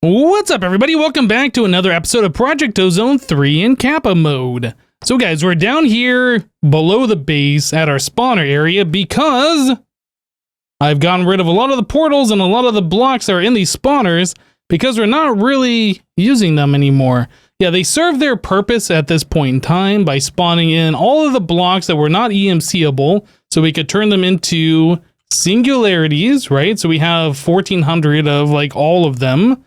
What's up, everybody? Welcome back to another episode of Project Ozone 3 in Kappa mode. So guys, we're down here below the base at our spawner area because I've gotten rid of a lot of the portals and a lot of the blocks that are in these spawners because we're not really using them anymore. Yeah, they serve their purpose at this point in time by spawning in all of the blocks that were not EMCable so we could turn them into singularities, right? So we have 1400 of like all of them.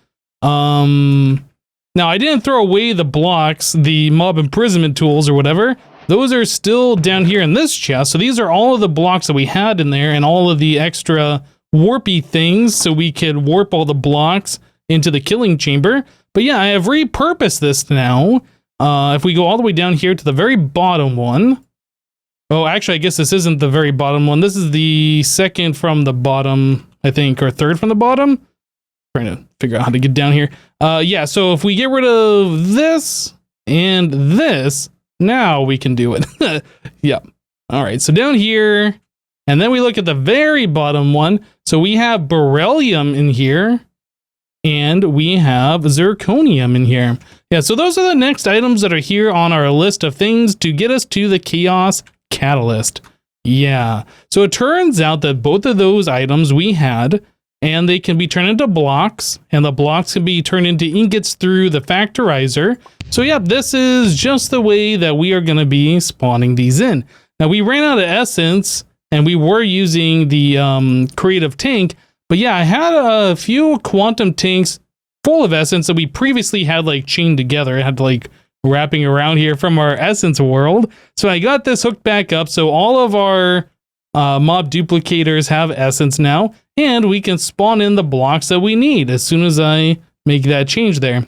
Now I didn't throw away the blocks, the mob imprisonment tools or whatever. Those are still down here in this chest. So these are all of the blocks that we had in there and all of the extra warpy things so we could warp all the blocks into the killing chamber. But yeah, I have repurposed this now. If we go all the way down here to the very bottom one. Oh, actually, I guess this isn't the very bottom one. This is the second from the bottom, I think, or third from the bottom. Trying to figure out how to get down here. Yeah, so if we get rid of this and this, now we can do it. Yep. All right, so down here, and then we look at the very bottom one. So we have beryllium in here, and we have zirconium in here. Yeah, so those are the next items that are here on our list of things to get us to the Kiosk Catalyst. Yeah, so it turns out that both of those items we had, and they can be turned into blocks, and the blocks can be turned into ingots through the factorizer. So yeah, this is just the way that we are going to be spawning these in. Now we ran out of essence, and we were using the creative tank, but yeah, I had a few quantum tanks full of essence that we previously had like chained together. I had to like wrapping around here from our essence world. So I got this hooked back up, so all of our mob duplicators have essence now, and we can spawn in the blocks that we need as soon as I make that change there.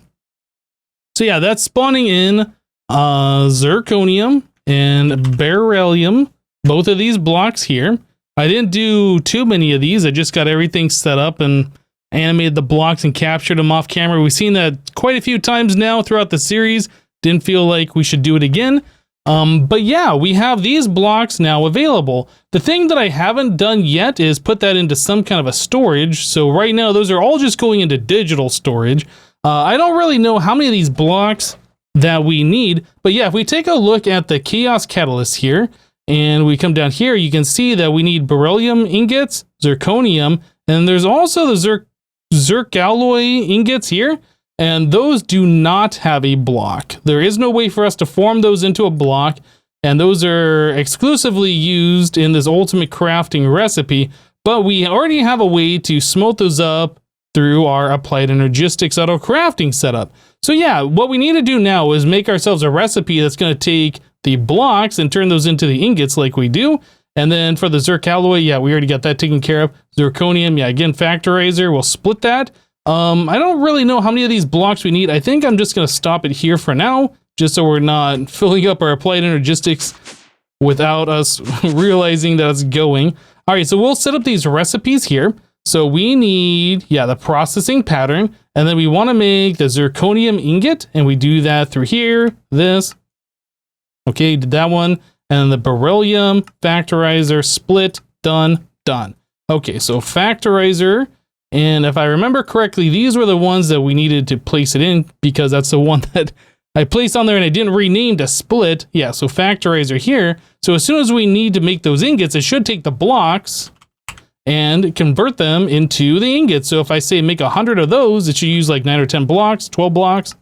So yeah, that's spawning in zirconium and beryllium, both of these blocks here. I didn't do too many of these. I just got everything set up and animated the blocks and captured them off camera. We've seen that quite a few times now throughout the series. Didn't feel like we should do it again. But yeah, we have these blocks now available. The thing that I haven't done yet is put that into some kind of a storage. So right now, those are all just going into digital storage. I don't really know how many of these blocks that we need. But yeah, if we take a look at the Kiosk Catalyst here, and we come down here, you can see that we need beryllium ingots, zirconium, and there's also the zirc alloy ingots here. And those do not have a block. There is no way for us to form those into a block, and those are exclusively used in this ultimate crafting recipe, but we already have a way to smelt those up through our applied energistics auto crafting setup. So yeah, what we need to do now is make ourselves a recipe that's going to take the blocks and turn those into the ingots like we do. And then for the zirc alloy, yeah, we already got that taken care of. Zirconium, yeah, again, factorizer, we'll split that. I don't really know how many of these blocks we need. I think I'm just going to stop it here for now, just so we're not filling up our applied energistics without us realizing that it's going. All right, so we'll set up these recipes here. So we need, yeah, the processing pattern, and then we want to make the zirconium ingot, and we do that through here, this. Okay, did that one. And the beryllium, factorizer, split, done, done. Okay, so factorizer. And if I remember correctly, these were the ones that we needed to place it in because that's the one that I placed on there and I didn't rename to split. Yeah, so factorizer here. So as soon as we need to make those ingots, it should take the blocks and convert them into the ingots. So if I say make 100 of those, it should use like 9 or 10 blocks, 12 blocks.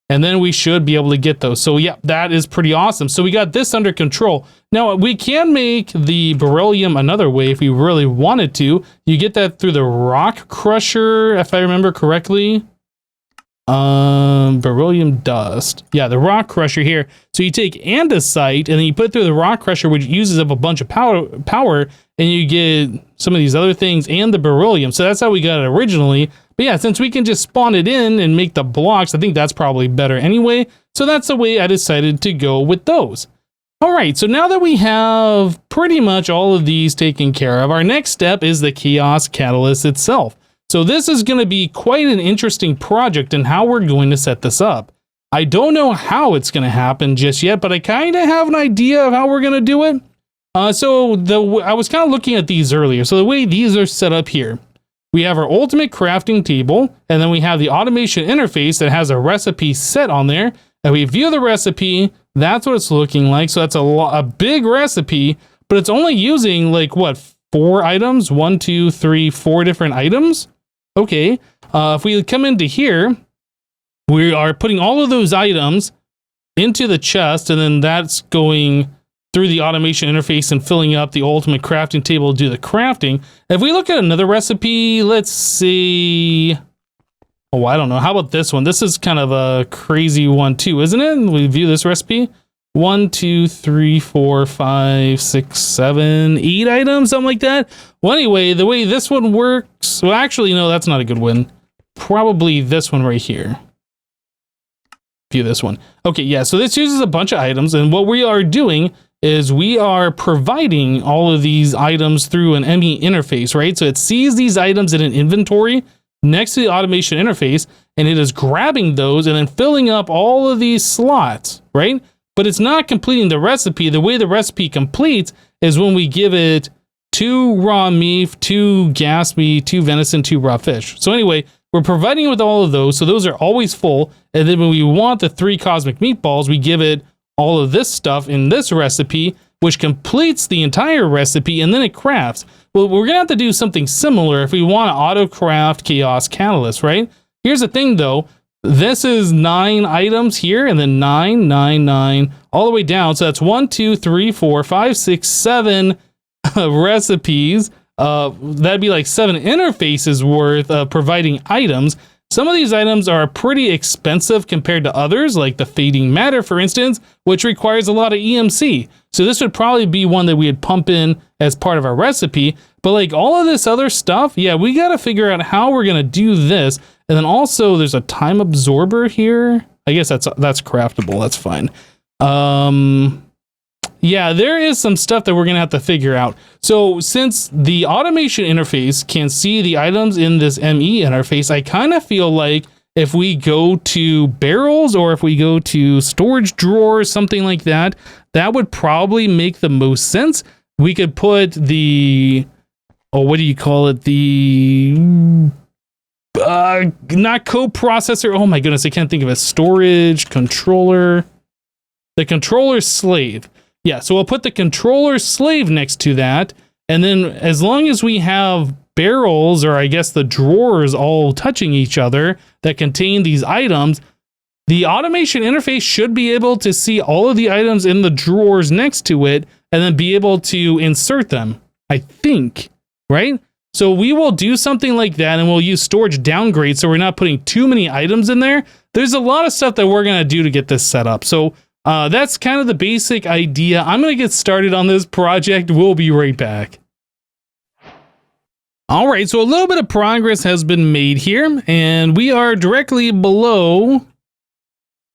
And then we should be able to get those. So yeah, that is pretty awesome. So we got this under control. Now we can make the beryllium another way if we really wanted to. You get that through the rock crusher, if I remember correctly. Beryllium dust. Yeah, the rock crusher here. So you take andesite and then you put it through the rock crusher, which uses up a bunch of power, and you get some of these other things and the beryllium. So that's how we got it originally. But yeah, since we can just spawn it in and make the blocks, I think that's probably better anyway. So that's the way I decided to go with those. All right, so now that we have pretty much all of these taken care of, our next step is the Kiosk Catalyst itself. So this is going to be quite an interesting project and how we're going to set this up. I don't know how it's going to happen just yet, but I kind of have an idea of how we're going to do it. I was kind of looking at these earlier. So the way these are set up here, we have our ultimate crafting table, and then we have the automation interface that has a recipe set on there. And we view the recipe, that's what it's looking like. So that's a big recipe, but it's only using like what, 4 items? 1, 2, 3, 4 different items. Okay. If we come into here, we are putting all of those items into the chest, and then that's going through the automation interface and filling up the ultimate crafting table to do the crafting. If we look at another recipe, let's see. Oh, I don't know. How about this one? This is kind of a crazy one too, isn't it? We view this recipe. 1, 2, 3, 4, 5, 6, 7, 8 items, something like that. Well, anyway, the way this one works, well, actually, no, that's not a good one. Probably this one right here. View this one. Okay, yeah, so this uses a bunch of items, and what we are doing is we are providing all of these items through an ME interface, right? So it sees these items in an inventory next to the automation interface, and it is grabbing those and then filling up all of these slots, right? But it's not completing the recipe. The way the recipe completes is when we give it 2 raw meat, 2 gas meat, 2 venison, 2 raw fish. So anyway, we're providing with all of those, so those are always full. And then when we want the 3 cosmic meatballs, we give it all of this stuff in this recipe, which completes the entire recipe, and then it crafts. Well, we're gonna have to do something similar if we want to auto craft Kiosk Catalyst, right? Here's the thing though, this is 9 items here, and then 9, 9, 9, all the way down. So that's 1, 2, 3, 4, 5, 6, 7 recipes. That'd be like 7 interfaces worth of providing items. Some of these items are pretty expensive compared to others, like the fading matter, for instance, which requires a lot of EMC. So this would probably be one that we would pump in as part of our recipe. But like all of this other stuff, yeah, we got to figure out how we're going to do this. And then also there's a time absorber here. I guess that's craftable. That's fine. Yeah, there is some stuff that we're going to have to figure out. So since the automation interface can see the items in this ME interface, I kind of feel like if we go to barrels or if we go to storage drawers, something like that, that would probably make the most sense. We could put the, oh, what do you call it? The, not coprocessor. Oh my goodness, I can't think of it. Storage controller, the controller slave. Yeah, so we'll put the controller slave next to that, and then as long as we have barrels, or I guess the drawers all touching each other that contain these items, the automation interface should be able to see all of the items in the drawers next to it, and then be able to insert them, I think, right? So we will do something like that, and we'll use storage downgrade so we're not putting too many items in there. There's a lot of stuff that we're going to do to get this set up. So that's kind of the basic idea. I'm going to get started on this project. We'll be right back. All right, so a little bit of progress has been made here, and we are directly below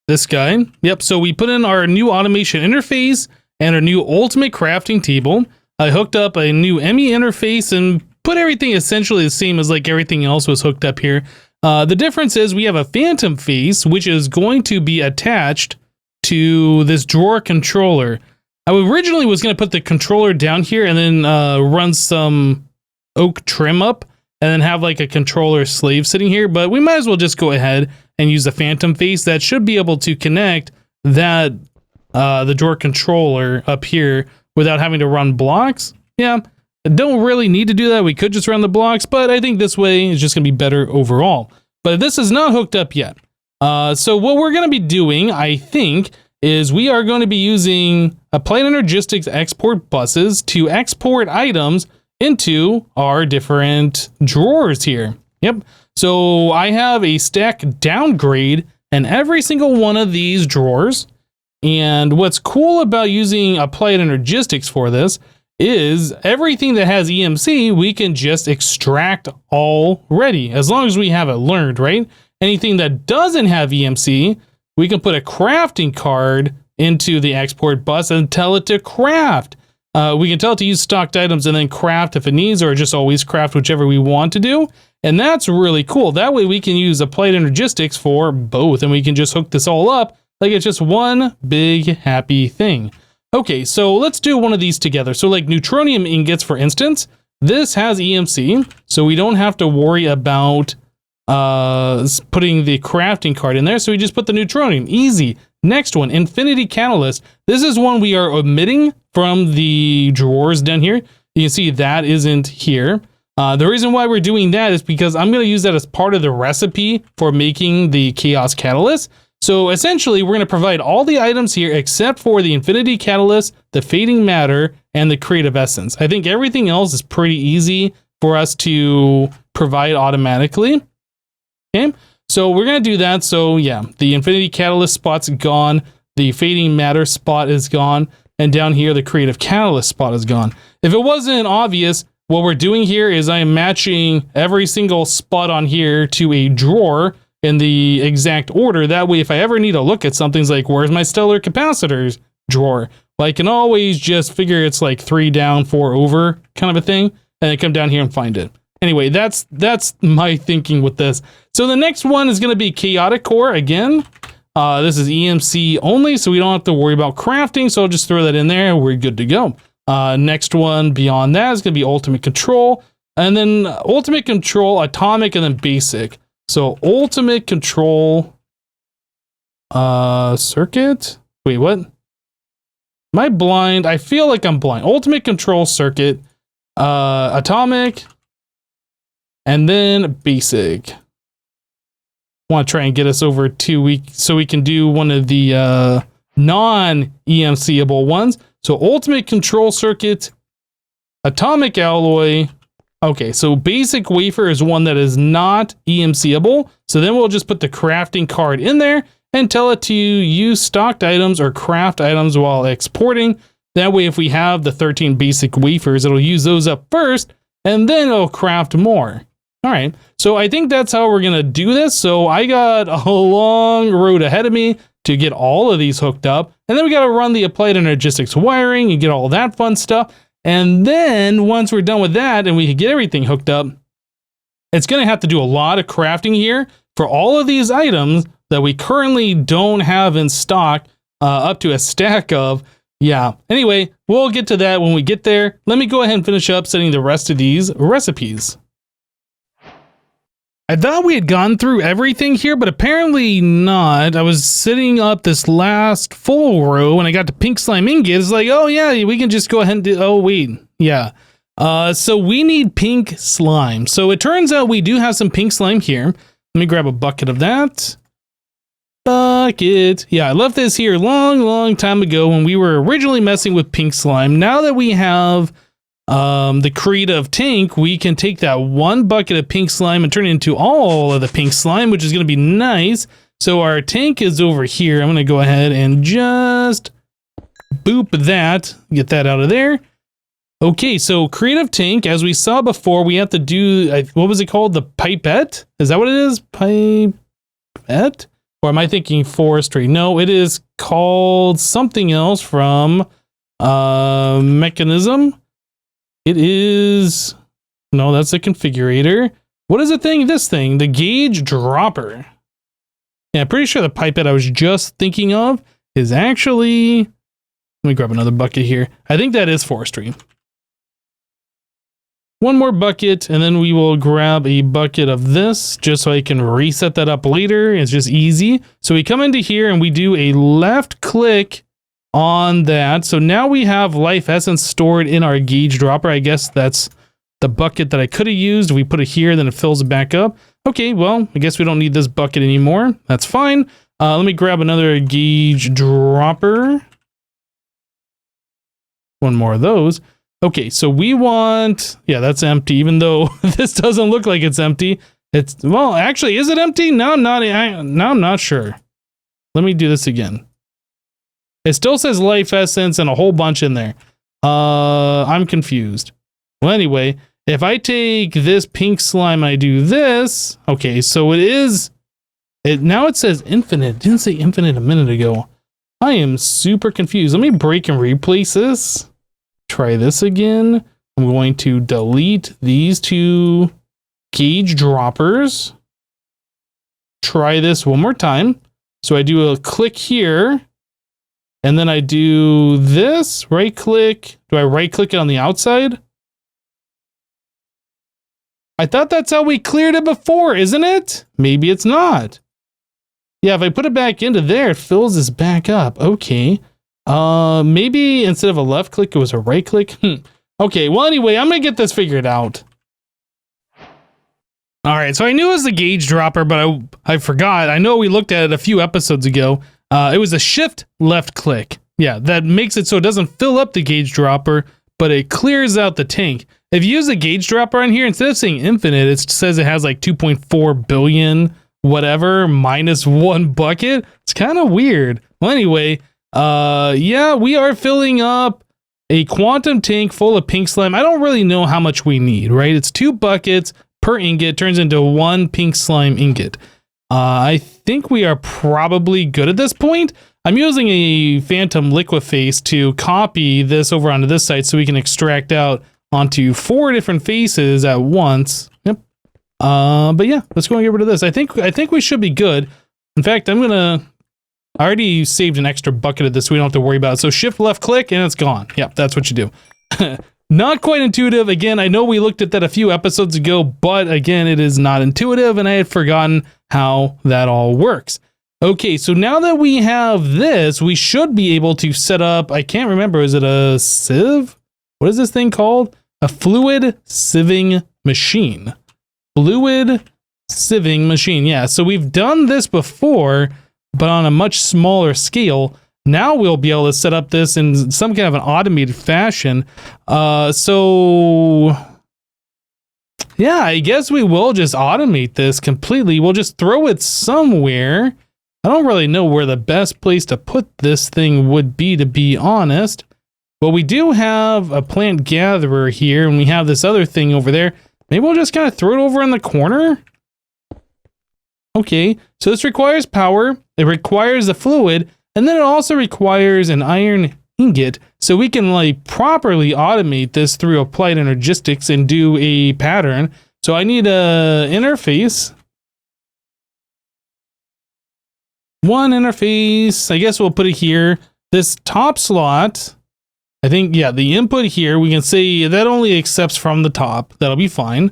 this guy. Yep, so we put in our new automation interface and our new ultimate crafting table. I hooked up a new ME interface and put everything essentially the same as like everything else was hooked up here. The difference is we have a phantom face, which is going to be attached to this drawer controller. I originally was going to put the controller down here and then run some oak trim up and then have like a controller slave sitting here, but we might as well just go ahead and use the phantom face. That should be able to connect that the drawer controller up here without having to run blocks. Yeah, I don't really need to do that. We could just run the blocks, but I think this way is just going to be better overall. But this is not hooked up yet. So what we're going to be doing, I think, is we are going to be using Applied Energistics export buses to export items into our different drawers here. Yep. So I have a stack downgrade in every single one of these drawers. And what's cool about using Applied Energistics for this is everything that has EMC, we can just extract already, as long as we have it learned, right? Anything that doesn't have EMC, we can put a crafting card into the export bus and tell it to craft. We can tell it to use stocked items and then craft if it needs, or just always craft whichever we want to do. And that's really cool. That way we can use Applied Energistics for both, and we can just hook this all up like it's just one big happy thing. Okay, so let's do one of these together. So like neutronium ingots, for instance, this has EMC, so we don't have to worry about putting the crafting card in there. So we just put the neutronium. Easy. Next one, Infinity Catalyst. This is one we are omitting from the drawers down here. You can see that isn't here. The reason why we're doing that is because I'm going to use that as part of the recipe for making the Kiosk Catalyst. So essentially, we're going to provide all the items here except for the Infinity Catalyst, the Fading Matter, and the Creative Essence. I think everything else is pretty easy for us to provide automatically. Okay, so we're going to do that. So yeah, the Infinity Catalyst spot's gone. The Fading Matter spot is gone. And down here, the Creative Catalyst spot is gone. If it wasn't obvious, what we're doing here is I am matching every single spot on here to a drawer in the exact order. That way, if I ever need to look at something, it's like, where's my stellar capacitors drawer? Well, I can always just figure it's like 3 down, 4 over kind of a thing, and then come down here and find it. Anyway, that's my thinking with this. So the next one is going to be Chaotic Core again. This is EMC only, so we don't have to worry about crafting. So I'll just throw that in there. We're good to go. Next one beyond that is going to be Ultimate Control, and then Ultimate Control, Atomic, and then Basic. So Ultimate Control circuit. Wait, what? Am I blind? I feel like I'm blind. Ultimate Control circuit, Atomic, and then Basic. Want to try and get us over 2 weeks so we can do one of the non-EMCable ones. So Ultimate Control Circuit, Atomic Alloy. Okay, so Basic Wafer is one that is not EMCable. So then we'll just put the crafting card in there and tell it to use stocked items or craft items while exporting. That way, if we have the 13 basic wafers, it'll use those up first, and then it'll craft more. All right, so I think that's how we're gonna do this. So I got a long road ahead of me to get all of these hooked up. And then we gotta run the applied energistics wiring and get all that fun stuff. And then once we're done with that and we can get everything hooked up, it's gonna have to do a lot of crafting here for all of these items that we currently don't have in stock, up to a stack of. Yeah, anyway, we'll get to that when we get there. Let me go ahead and finish up setting the rest of these recipes. I thought we had gone through everything here, but apparently not. I was setting up this last full row and I got to pink slime ingot. It's like, oh yeah, we can just go ahead and do, oh wait, yeah. So we need pink slime. So it turns out we do have some pink slime here. Let me grab a bucket of that. Bucket. Yeah, I left this here long time ago when we were originally messing with pink slime. Now that we have the creative tank, we can take that one bucket of pink slime and turn it into all of the pink slime, which is going to be nice. So our tank is over here. I'm going to go ahead and just boop that, get that out of there. Okay, so creative tank, as we saw before, we have to do, what was it called? The pipette? Is that what it is? Pipette? Or am I thinking forestry? No, it is called something else from mechanism. It is, no, that's a configurator. What is the thing? This thing, the gauge dropper. Yeah, I'm pretty sure the pipette I was just thinking of is actually, let me grab another bucket here. I think that is forestry. One more bucket, and then we will grab a bucket of this just so I can reset that up later. It's just easy. So we come into here and we do a left click on that. So now we have life essence stored in our gauge dropper. I guess that's the bucket that I could have used. We put it here, then it fills it back up. Okay, well, I guess we don't need this bucket anymore. That's fine. Let me grab another gauge dropper. One more of those. Okay, so we want, yeah, that's empty, even though this doesn't look like it's empty. It's, well, actually, is it empty? No, I'm not sure. Let me do this again. It still says life essence and a whole bunch in there. I'm confused. Well, anyway, if I take this pink slime, I do this. Okay, so it is, now it says infinite. It didn't say infinite a minute ago. I am super confused. Let me break and replace this. Try this again. I'm going to delete these two gauge droppers. Try this one more time. So I do a click here. And then I do this, right click. Do I right click it on the outside? I thought that's how we cleared it before, isn't it? Maybe it's not. Yeah, if I put it back into there, it fills this back up. Okay. Maybe instead of a left click, it was a right click. Okay, well, anyway, I'm going to get this figured out. All right, so I knew it was the gauge dropper, but I forgot. I know we looked at it a few episodes ago. It was a shift left click. Yeah, that makes it so it doesn't fill up the gauge dropper, but it clears out the tank. If you use the gauge dropper on here, instead of saying infinite, it says it has like 2.4 billion, whatever, minus one bucket. It's kind of weird. Well, anyway, yeah, we are filling up a quantum tank full of pink slime. I don't really know how much we need, right? It's 2 buckets per ingot, turns into 1 pink slime ingot. I think we are probably good at this point. I'm using a phantom liqueface to copy this over onto this side so we can extract out onto 4 different faces at once. Yep. But yeah, let's go and get rid of this. I think we should be good. In fact, I already saved an extra bucket of this, so we don't have to worry about it. So shift left click and it's gone. Yep, that's what you do. Not quite intuitive. Again, I know we looked at that a few episodes ago, but again, it is not intuitive and I had forgotten how that all works. Okay, so now that we have this, we should be able to set up, I can't remember, is it a sieve? What is this thing called? A fluid sieving machine. Fluid sieving machine, yeah. So we've done this before, but on a much smaller scale. Now we'll be able to set up this in some kind of an automated fashion. So yeah, I guess we will just automate this completely. We'll just throw it somewhere. I don't really know where the best place to put this thing would be, to be honest. But we do have a plant gatherer here, and we have this other thing over there. Maybe we'll just kind of throw it over in the corner. Okay, so this requires power. It requires the fluid, and then it also requires an iron ingot. So we can like properly automate this through applied energistics and do a pattern. So I need a interface. One interface, I guess we'll put it here. This top slot, I think, yeah, the input here, we can say that only accepts from the top. That'll be fine.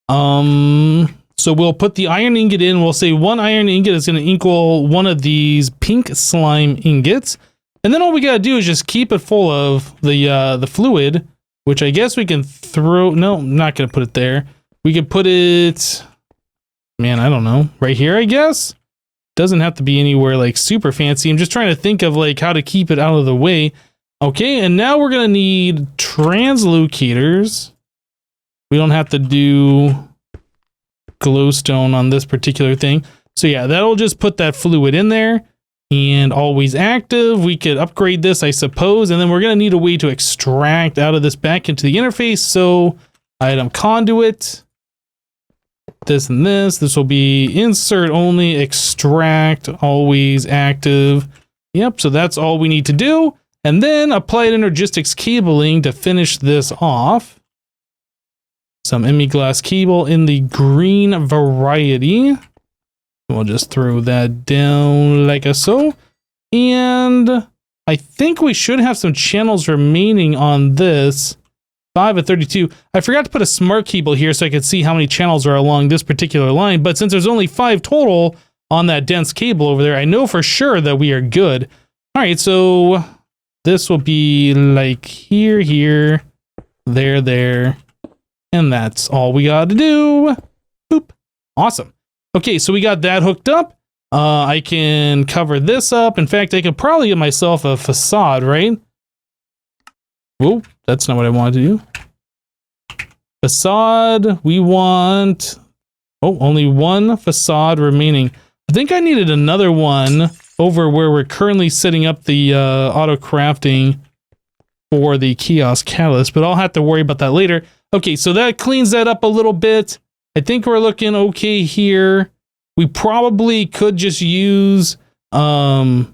So we'll put the iron ingot in. We'll say 1 iron ingot is going to equal 1 of these pink slime ingots. And then all we got to do is just keep it full of the fluid, which I guess we can throw. No, I'm not going to put it there. We could put it, man, I don't know, right here, I guess. Doesn't have to be anywhere like super fancy. I'm just trying to think of like how to keep it out of the way. Okay, and now we're going to need translocators. We don't have to do glowstone on this particular thing. So yeah, that'll just put that fluid in there. And always active. We could upgrade this, I suppose. And then we're going to need a way to extract out of this back into the interface. So item conduit. This and this. This will be insert only, extract, always active. Yep, so that's all we need to do. And then applied energistics cabling to finish this off. Some glass cable in the green variety. We'll just throw that down like so. And I think we should have some channels remaining on this. 5 of 32. I forgot to put a smart cable here so I could see how many channels are along this particular line. But since there's only 5 total on that dense cable over there, I know for sure that we are good. All right, so this will be like here, here, there, and that's all we got to do. Boop. Awesome. Okay, so we got that hooked up. I can cover this up. In fact, I could probably get myself a facade, right? Whoa, that's not what I wanted to do. Facade, we want... Oh, only 1 facade remaining. I think I needed another one over where we're currently setting up the auto crafting for the Kiosk Catalyst, but I'll have to worry about that later. Okay, so that cleans that up a little bit. I think we're looking okay here. We probably could just use the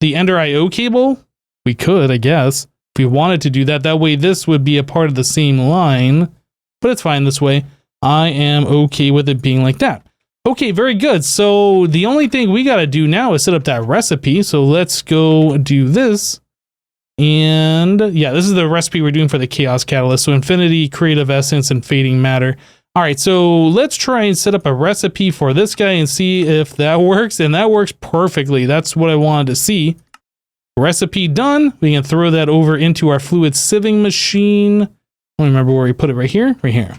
Ender IO cable. We could, I guess, if we wanted to do that. That way this would be a part of the same line, but it's fine this way. I am okay with it being like that. Okay, very good. So the only thing we got to do now is set up that recipe. So let's go do this. And yeah, this is the recipe we're doing for the Kiosk Catalyst. So Infinity, Creative Essence, and Fading Matter. All right, so let's try and set up a recipe for this guy and see if that works. And that works perfectly. That's what I wanted to see. Recipe done. We can throw that over into our fluid sieving machine. I don't remember where we put it. Right here? Right here.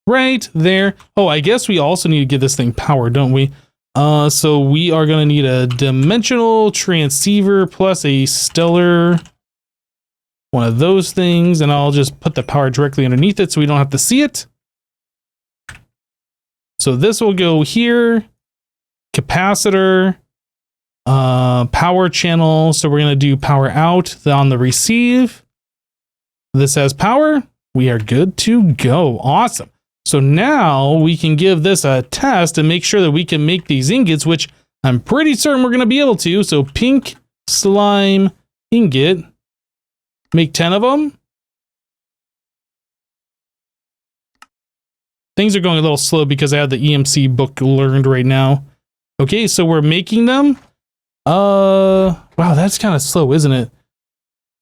Right there. Oh, I guess we also need to give this thing power, don't we? So we are going to need a dimensional transceiver plus a stellar, one of those things, and I'll just put the power directly underneath it so we don't have to see it. So this will go here, capacitor, power channel. So we're going to do power out on the receive. This has power. We are good to go. Awesome. So now we can give this a test and make sure that we can make these ingots, which I'm pretty certain we're going to be able to. So pink slime ingot, make 10 of them. Things are going a little slow because I have the EMC book learned right now. Okay, so we're making them. Wow, that's kind of slow, isn't it?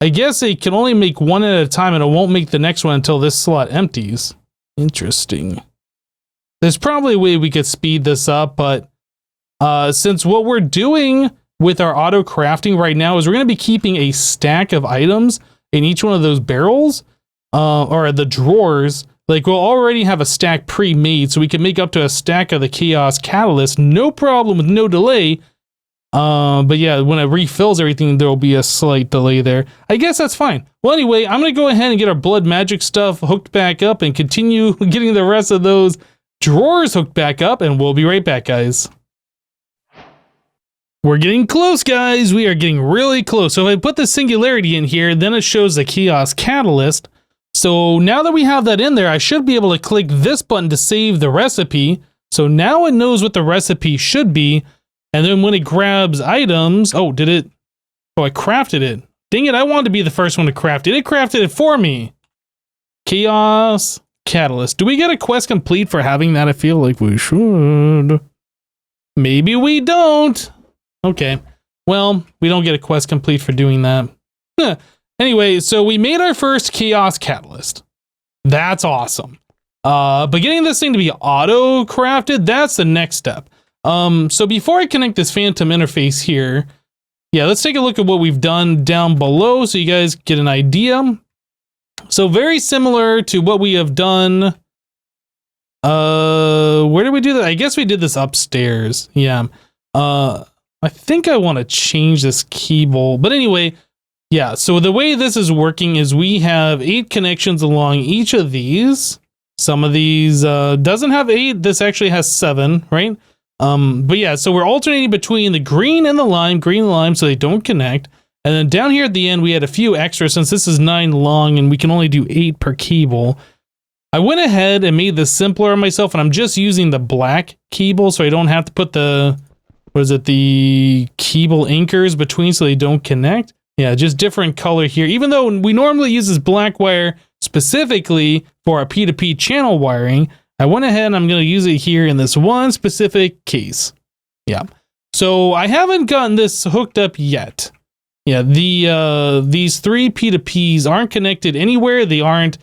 I guess it can only make one at a time and it won't make the next one until this slot empties. Interesting. There's probably a way we could speed this up, but since what we're doing with our auto crafting right now is we're going to be keeping a stack of items in each one of those barrels, or the drawers. Like we'll already have a stack pre-made, so we can make up to a stack of the Kiosk Catalyst, no problem with no delay. But yeah, when it refills everything, there will be a slight delay there. I guess that's fine. Well, anyway, I'm going to go ahead and get our blood magic stuff hooked back up and continue getting the rest of those drawers hooked back up, and we'll be right back, guys. We're getting close, guys. We are getting really close. So if I put the singularity in here, then it shows the Kiosk Catalyst. So now that we have that in there, I should be able to click this button to save the recipe. So now it knows what the recipe should be. And then when it grabs items, oh, did it? Oh, I crafted it. Dang it, I wanted to be the first one to craft it. It crafted it for me. Kiosk Catalyst. Do we get a quest complete for having that? I feel like we should. Maybe we don't. Okay. Well, we don't get a quest complete for doing that. Anyway, so we made our first Kiosk Catalyst. That's awesome. But getting this thing to be auto-crafted, that's the next step. So before I connect this phantom interface here, yeah, let's take a look at what we've done down below so you guys get an idea. So very similar to what we have done. Where did we do that? I guess we did this upstairs. Yeah. I think I want to change this cable, but anyway, yeah. So the way this is working is we have 8 connections along each of these. Some of these, doesn't have 8. This actually has 7, right? But yeah, so we're alternating between the green and the lime, so they don't connect. And then down here at the end, we had a few extras since this is 9 long and we can only do 8 per cable. I went ahead and made this simpler on myself, and I'm just using the black cable so I don't have to put the, the cable anchors between so they don't connect. Yeah, just different color here. Even though we normally use this black wire specifically for our P2P channel wiring, I went ahead and I'm going to use it here in this one specific case. Yeah. So I haven't gotten this hooked up yet. Yeah, these 3 P2Ps aren't connected anywhere. They aren't,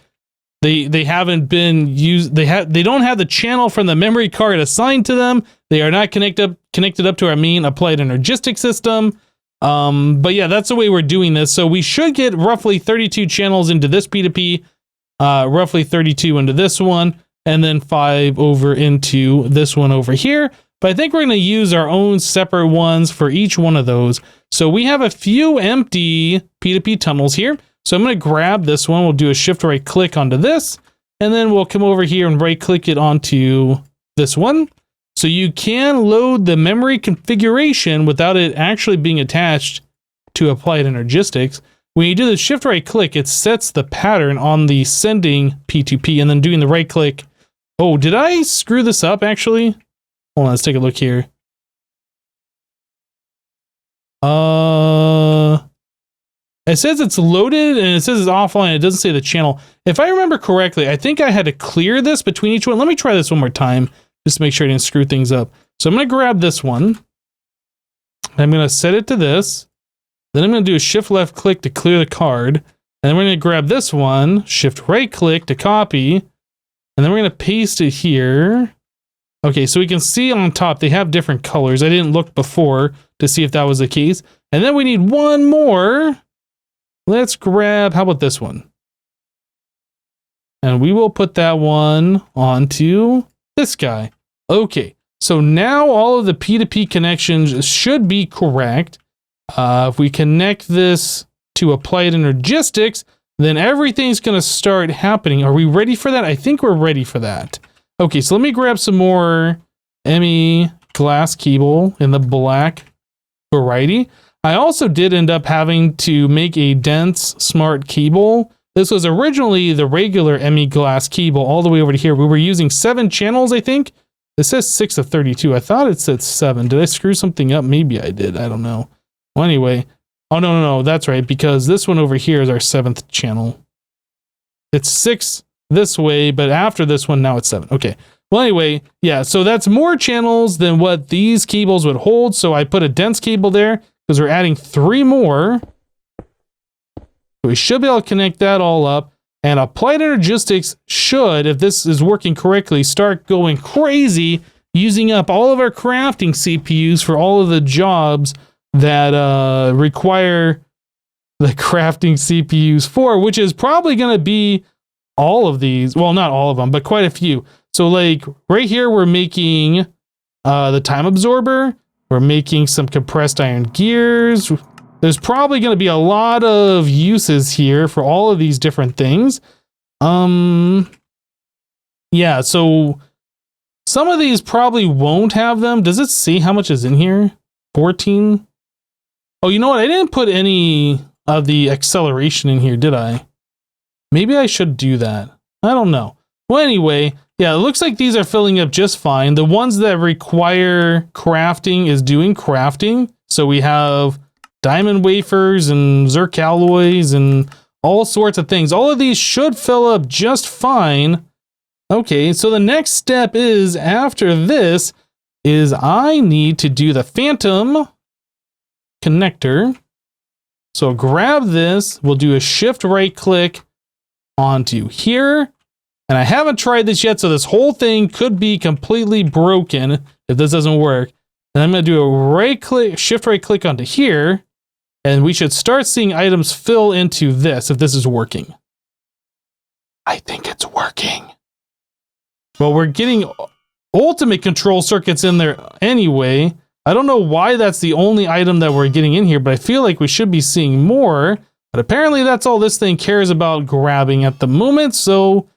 they haven't been used. They don't have the channel from the memory card assigned to them. They are not connected up to our main applied energistic system. But yeah, that's the way we're doing this. So we should get roughly 32 channels into this P2P, roughly 32 into this one, and then 5 over into this one over here. But I think we're going to use our own separate ones for each one of those. So we have a few empty P2P tunnels here. So I'm going to grab this one. We'll do a shift right click onto this, and then we'll come over here and right click it onto this one. So you can load the memory configuration without it actually being attached to applied energistics. When you do the shift right click, it sets the pattern on the sending P2P, and then doing the right click. Oh, did I screw this up actually? Hold on, let's take a look here. It says it's loaded and it says it's offline. It doesn't say the channel. If I remember correctly, I think I had to clear this between each one. Let me try this one more time just to make sure I didn't screw things up. So I'm going to grab this one. I'm going to set it to this. Then I'm going to do a shift left click to clear the card. And then we're going to grab this one, shift right click to copy. And then we're going to paste it here. Okay, so we can see on top, they have different colors. I didn't look before to see if that was the case. And then we need one more. Let's grab, how about this one? And we will put that one onto this guy. Okay, so now all of the P2P connections should be correct. If we connect this to Applied Energistics, then everything's going to start happening. Are we ready for that? I think we're ready for that. Okay, so let me grab some more ME glass cable in the black variety. I also did end up having to make a dense smart cable. This was originally the regular ME glass cable all the way over to here. We were using 7 channels, I think. It says 6 of 32. I thought it said 7. Did I screw something up? Maybe I did. I don't know. Well, anyway. Oh, no. That's right, because this one over here is our 7th channel. It's 6 this way, but after this one, now it's 7. Okay. Well, anyway, yeah, so that's more channels than what these cables would hold. So I put a dense cable there because we're adding 3 more. We should be able to connect that all up. And Applied Energistics should, if this is working correctly, start going crazy, using up all of our crafting CPUs for all of the jobs that require the crafting CPUs for, which is probably going to be all of these. Well, not all of them, but quite a few. So like right here, we're making the time absorber. We're making some compressed iron gears. There's probably going to be a lot of uses here for all of these different things. Yeah, so some of these probably won't have them. Does it say how much is in here? 14? Oh, you know what? I didn't put any of the acceleration in here, did I? Maybe I should do that. I don't know. Well, anyway, yeah, it looks like these are filling up just fine. The ones that require crafting is doing crafting. So we have diamond wafers and zirc alloys and all sorts of things. All of these should fill up just fine. Okay, so the next step is, after this, is I need to do the phantom connector. So grab this, we'll do a shift right click onto here. And I haven't tried this yet, so this whole thing could be completely broken if this doesn't work. And I'm going to do a right click, shift right click onto here. And we should start seeing items fill into this if this is working. I think it's working. Well, we're getting ultimate control circuits in there anyway. I don't know why that's the only item that we're getting in here, but I feel like we should be seeing more. But apparently that's all this thing cares about grabbing at the moment, so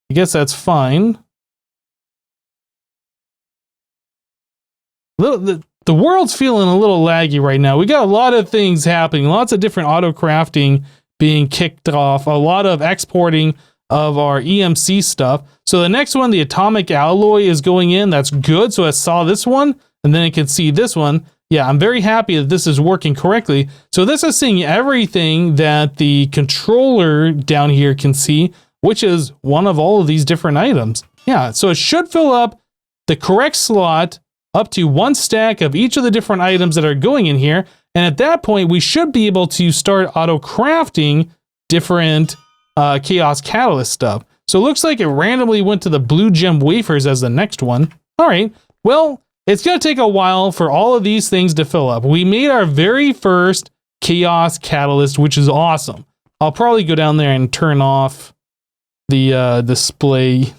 I guess that's fine. The world's feeling a little laggy right now. We got a lot of things happening, lots of different auto crafting being kicked off, a lot of exporting of our EMC stuff. So the next one, the atomic alloy, is going in. That's good. So I saw this one, and then I can see this one. Yeah, I'm very happy that this is working correctly. So this is seeing everything that the controller down here can see, which is one of all of these different items. Yeah, so it should fill up the correct slot up to 1 stack of each of the different items that are going in here. And at that point, we should be able to start auto crafting different Kiosk Catalyst stuff. So it looks like it randomly went to the blue gem wafers as the next one. All right, well, it's going to take a while for all of these things to fill up. We made our very first Kiosk Catalyst, which is awesome. I'll probably go down there and turn off the display.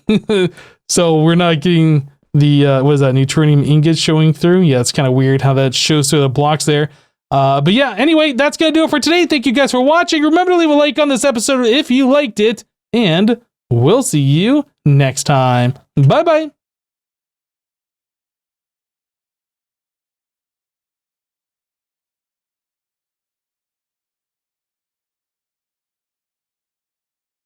So we're not getting the, what is that, neutronium ingot showing through? Yeah, it's kind of weird how that shows through the blocks there. But yeah, anyway, that's going to do it for today. Thank you guys for watching. Remember to leave a like on this episode if you liked it, and we'll see you next time. Bye-bye.